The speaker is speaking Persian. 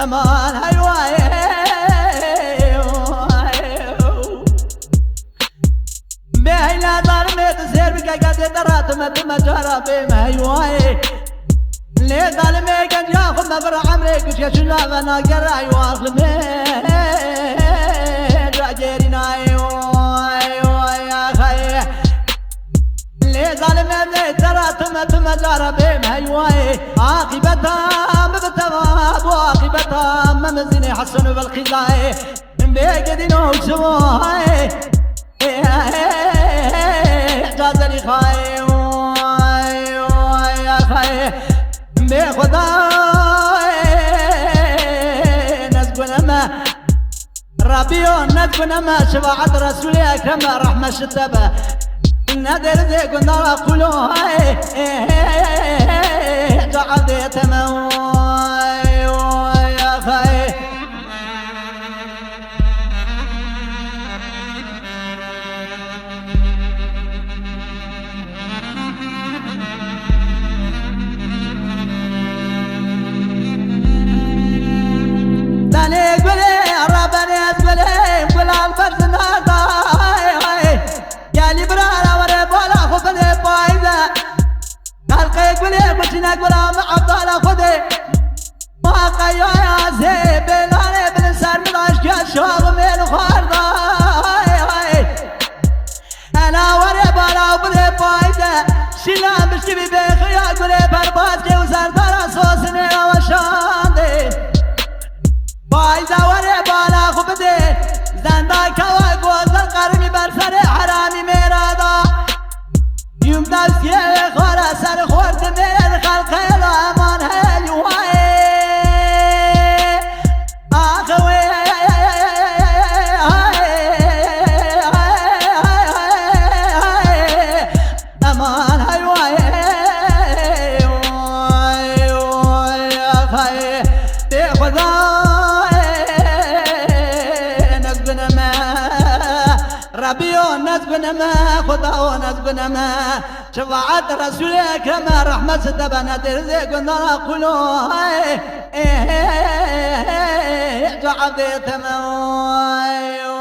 امان هاي بهينا ظلمت زير بك قد درات ما جرى بما هاي ليه ظلمي كان ياخذ مبر عمرك وش شنا فانا قرا يواخذ راجرنا يا خي ليه ظلمي درات ما جرى بما هاي عاقبتها مبتغى وعاقبتها ممزني حسن بالخزاي بيقدنوا سواي جازني خاي يا خاي بخدا نزقنا ما ربيون نزقنا ما شفاعة رسول أكرم رحمة شتبه نادر ذي قلنا قولوا هاي جعل تموي يا خاي داني قولي ربني اسقلي قول الفرز نازاي يالي برانا وري بولا خفني بايزة خلقي قولي كنتنا قولا معبدالا خدي ما قيو يا زيب بلاني بالنسان من عشق الشوق من خارداي انا وري بولا وبلي بايزة شيلان بشتبي بخيال قولي برباسكي وزردارا صوصني وشاندي بايزا وري بالا خبدي زندا كوا قوز القرمي برسر حرامي ميرادا يوم دلسي خورا سر خورد من خلق الامان هلواي آخوي امان هلواي آخوي دي خدا ربيو نزبنا ما خداو نزبنا ما شفاعة رسول أكرم رحمة ستبنا ترزي قلنا قولوا هاي جعبي تموي